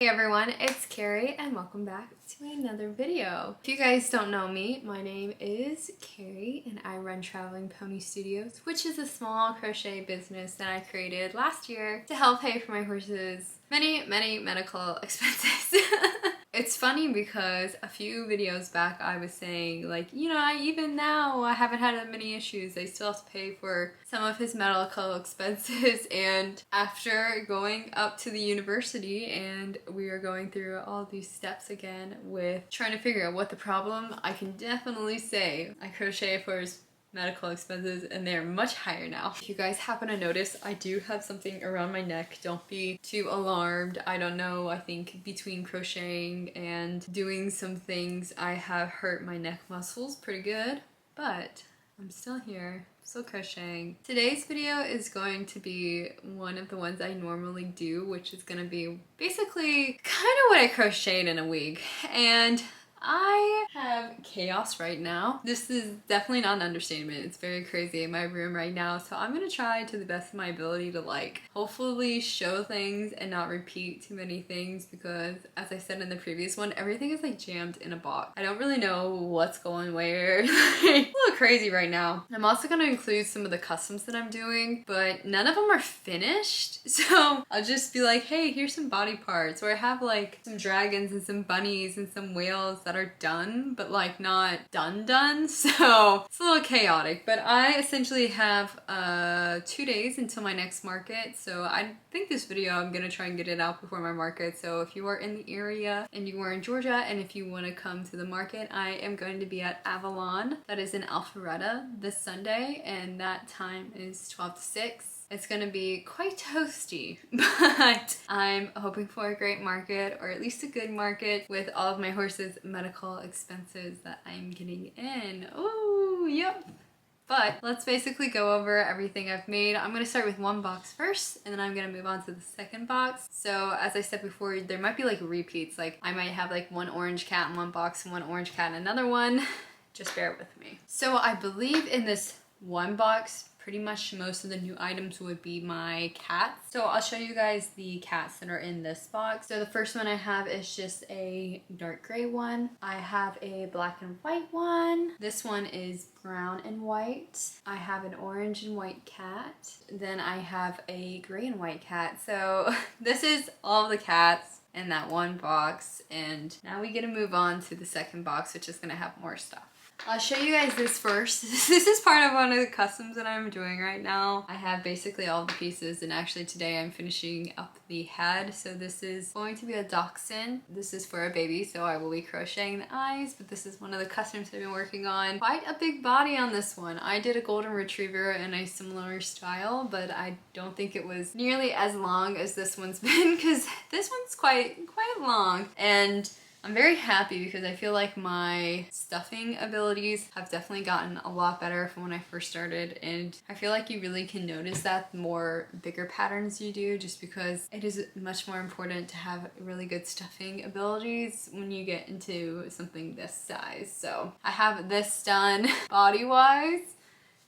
Hey everyone, it's Carrie and welcome back to another video. If you guys don't know me, my name is Carrie and I run Traveling Pony Studios, which is a small crochet business that I created last year to help pay for my horses' many medical expenses. It's funny because a few videos back I was saying like, you know, even now I haven't had that many issues. I still have to pay for some of his medical expenses, and after going up to the university and we are going through all these steps again with trying to figure out what the problem, I can definitely say I crochet for his medical expenses and they're much higher now. If you guys happen to notice, I do have something around my neck. Don't be too alarmed. I don't know, I think between crocheting and doing some things I have hurt my neck muscles pretty good, but I'm still here, still crocheting. Today's video is going to be one of the ones I normally do, which is going to be basically kind of what I crocheted in a week. And I have chaos right now. This is definitely not an understatement. It's very crazy in my room right now. So I'm gonna try to the best of my ability to like hopefully show things and not repeat too many things, because as I said in the previous one, everything is like jammed in a box. I don't really know what's going where. It's a little crazy right now. I'm also gonna include some of the customs that I'm doing, but none of them are finished. So I'll just be like, hey, here's some body parts. Or I have like some dragons and some bunnies and some whales that are done, but like not done. So it's a little chaotic, but I essentially have 2 days until my next market. So I think this video, I'm gonna try and get it out before my market. So if you are in the area and you are in Georgia and if you want to come to the market, I am going to be at Avalon. That is in Alpharetta this Sunday, and that time is 12 to 6. It's gonna be quite toasty, but I'm hoping for a great market, or at least a good market, with all of my horses' medical expenses that I'm getting in. Oh, yep. But let's basically go over everything I've made. I'm gonna start with one box first, and then I'm gonna move on to the second box. So as I said before, there might be like repeats. Like I might have like one orange cat in one box and one orange cat in another one. Just bear with me. So I believe in this one box, pretty much most of the new items would be my cats. So I'll show you guys the cats that are in this box. So the first one I have is just a dark gray one. I have a black and white one. This one is brown and white. I have an orange and white cat. Then I have a gray and white cat. So this is all the cats in that one box. And now we get to move on to the second box, which is gonna have more stuff. I'll show you guys this first. This is part of one of the customs that I'm doing right now. I have basically all the pieces, and actually today I'm finishing up the head. So this is going to be a dachshund. This is for a baby, so I will be crocheting the eyes, but this is one of the customs I've been working on. Quite a big body on this one. I did a golden retriever in a similar style, but I don't think it was nearly as long as this one's been, because this one's quite long. And I'm very happy because I feel like my stuffing abilities have definitely gotten a lot better from when I first started, and I feel like you really can notice that the more bigger patterns you do, just because it is much more important to have really good stuffing abilities when you get into something this size. So I have this done body-wise.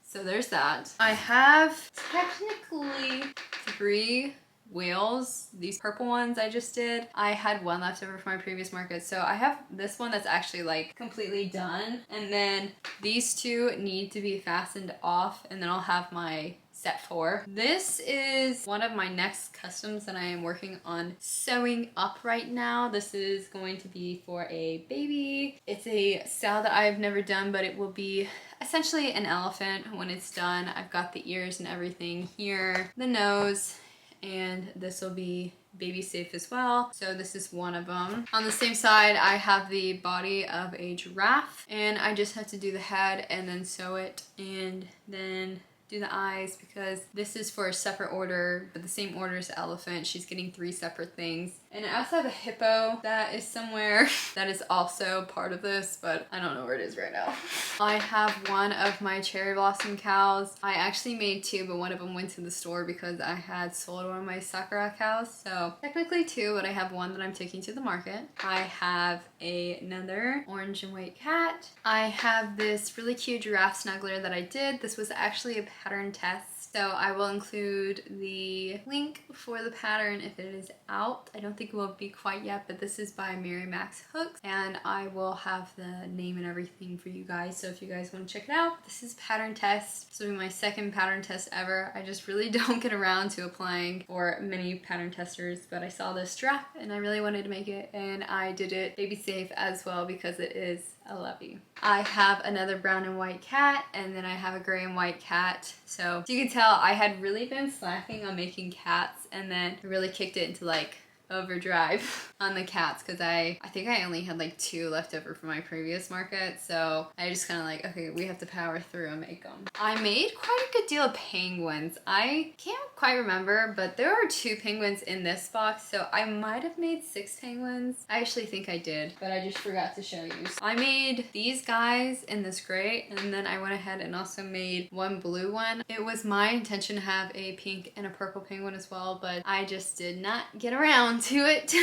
So there's that. I have technically 3 whales, these purple ones I just did. I had one left over from my previous market, so I have this one that's actually like completely done, and then these 2 need to be fastened off, and then I'll have my set 4. This is one of my next customs that I am working on sewing up right now. This is going to be for a baby. It's a style that I've never done, but it will be essentially an elephant when it's done. I've got the ears and everything here, the nose, and this will be baby safe as well. So this is one of them. On the same side, I have the body of a giraffe, and I just have to do the head and then sew it and then do the eyes, because this is for a separate order, but the same order as the elephant. She's getting 3 separate things. And I also have a hippo that is somewhere that is also part of this, but I don't know where it is right now. I have one of my cherry blossom cows. I actually made 2, but one of them went to the store because I had sold one of my sakura cows. So technically 2, but I have one that I'm taking to the market. I have another orange and white cat. I have this really cute giraffe snuggler that I did. This was actually a pattern test test. So I will include the link for the pattern if it is out. I don't think it will be quite yet, but this is by Mary Max Hooks, and I will have the name and everything for you guys. So if you guys want to check it out, this is pattern test. This will be my second pattern test ever. I just really don't get around to applying for many pattern testers, but I saw this strap and I really wanted to make it, and I did it baby safe as well because it is a lovey. I have another brown and white cat, and then I have a gray and white cat. So as you can tell, I had really been slacking on making cats, and then I really kicked it into like overdrive on the cats because I think I only had like 2 left over from my previous market, so I just kind of like, okay, we have to power through and make them. I made quite a good deal of penguins. I can't quite remember, but there are 2 penguins in this box, so I might have made 6 penguins. I actually think I did, but I just forgot to show you. So I made these guys in this gray, and then I went ahead and also made 1 blue one. It was my intention to have a pink and a purple penguin as well, but I just did not get around to it.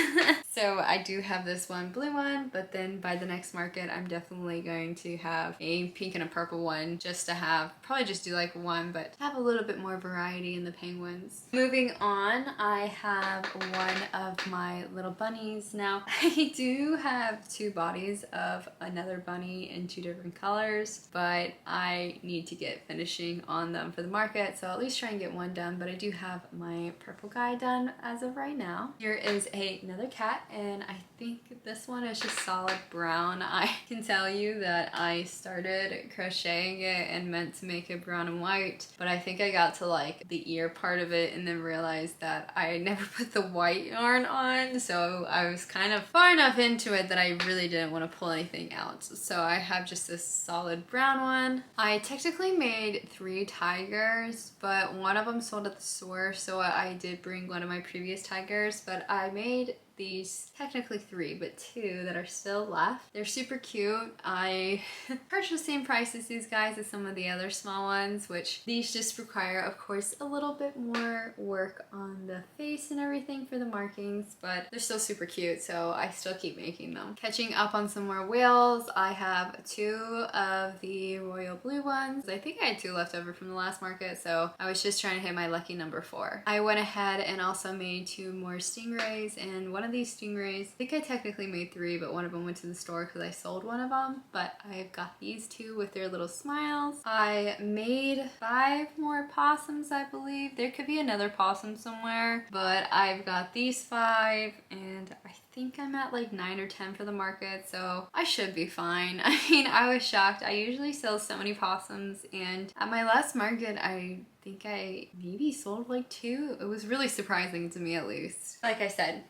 So I do have this 1 blue one, but then by the next market I'm definitely going to have a pink and a purple one, just to have, probably just do like 1, but have a little bit more variety in the penguins. Moving on, I have one of my little bunnies. Now I do have 2 bodies of another bunny in 2 different colors, but I need to get finishing on them for the market, so I'll at least try and get 1 done. But I do have my purple guy done as of right now. Here is another cat, and I think this one is just solid brown. I can tell you that I started crocheting it and meant to make it brown and white, but I think I got to like the ear part of it and then realized that I never put the white yarn on, so I was kind of far enough into it that I really didn't want to pull anything out. So I have just this solid brown one. I technically made 3 tigers, but one of them sold at the store, so I did bring one of my previous tigers, but I made these technically 3, but 2 that are still left. They're super cute. I charge the same price as these guys as some of the other small ones, which these just require, of course, a little bit more work on the face and everything for the markings, but they're still super cute, so I still keep making them. Catching up on some more whales, I have 2 of the royal blue ones. I think I had 2 left over from the last market, so I was just trying to hit my lucky number 4. I went ahead and also made 2 more stingrays, and one of these stingrays, I think I technically made 3, but one of them went to the store because I sold one of them, but I've got these 2 with their little smiles. I made 5 more possums, I believe. There could be another possum somewhere, but I've got these 5, and I think I'm at like 9 or 10 for the market, so I should be fine. I mean, I was shocked. I usually sell so many possums, and at my last market, I think I maybe sold like 2. It was really surprising to me, at least. Like I said,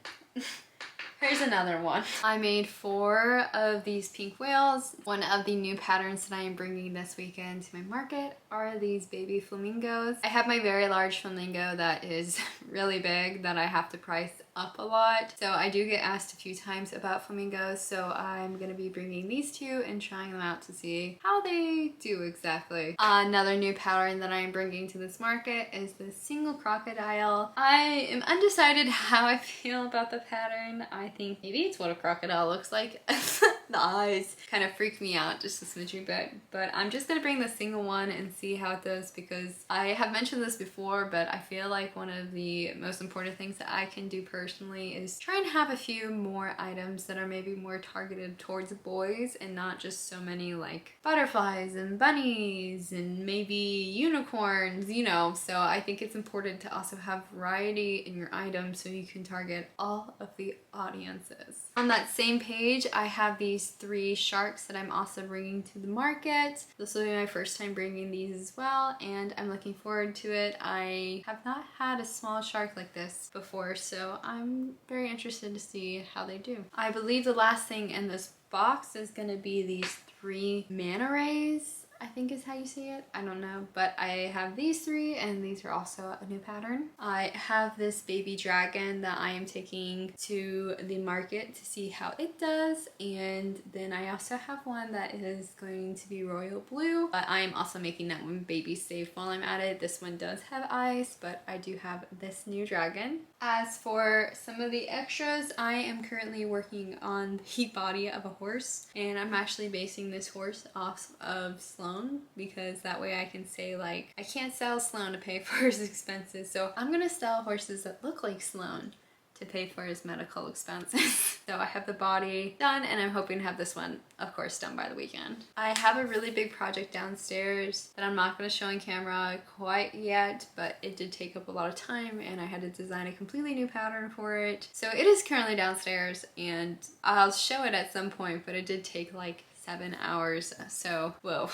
here's another one. I made 4 of these pink whales. One of the new patterns that I am bringing this weekend to my market are these baby flamingos. I have my very large flamingo that is really big that I have to price up a lot. So I do get asked a few times about flamingos, so I'm gonna be bringing these 2 and trying them out to see how they do exactly. Another new pattern that I'm bringing to this market is the single crocodile. I am undecided how I feel about the pattern. I think maybe it's what a crocodile looks like. The eyes kind of freak me out just a smidgy bit, but I'm just gonna bring the single one and see how it does, because I have mentioned this before, but I feel like one of the most important things that I can do personally is try and have a few more items that are maybe more targeted towards boys and not just so many like butterflies and bunnies and maybe unicorns, you know. So I think it's important to also have variety in your items so you can target all of the audiences. On that same page, I have these 3 sharks that I'm also bringing to the market. This will be my first time bringing these as well, and I'm looking forward to it. I have not had a small shark like this before, so I'm very interested to see how they do. I believe the last thing in this box is going to be these 3 manta rays, I think is how you say it. I don't know, but I have these 3, and these are also a new pattern. I have this baby dragon that I am taking to the market to see how it does, and then I also have one that is going to be royal blue, but I am also making that one baby safe while I'm at it. This one does have eyes, but I do have this new dragon. As for some of the extras, I am currently working on the body of a horse, and I'm actually basing this horse off of Sloan, because that way I can say like, I can't sell Sloan to pay for his expenses, so I'm gonna sell horses that look like Sloan to pay for his medical expenses. So I have the body done, and I'm hoping to have this one, of course, done by the weekend. I have a really big project downstairs that I'm not going to show on camera quite yet, but it did take up a lot of time, and I had to design a completely new pattern for it. So it is currently downstairs, and I'll show it at some point, but it did take like 7 hours, so whoa.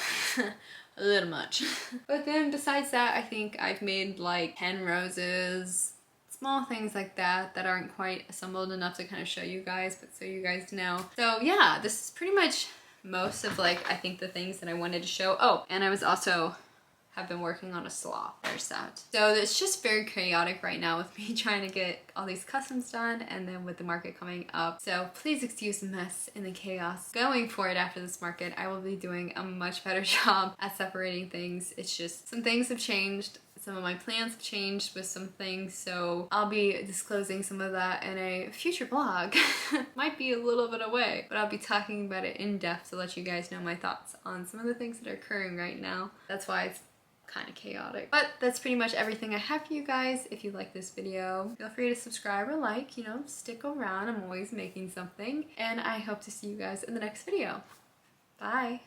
A little much. But then besides that, I think I've made like 10 roses, small things like that that aren't quite assembled enough to kind of show you guys, but so you guys know. So yeah, this is pretty much most of like, I think the things that I wanted to show. Oh, and I was also have been working on a sloth. There's that. So it's just very chaotic right now with me trying to get all these customs done, and then with the market coming up. So please excuse the mess and the chaos. Going forward after this market, I will be doing a much better job at separating things. It's just some things have changed. Some of my plans have changed with some things, so I'll be disclosing some of that in a future vlog. Might be a little bit away, but I'll be talking about it in depth to let you guys know my thoughts on some of the things that are occurring right now. That's why it's kind of chaotic. But that's pretty much everything I have for you guys. If you like this video, feel free to subscribe or like, you know, stick around. I'm always making something, and I hope to see you guys in the next video. Bye!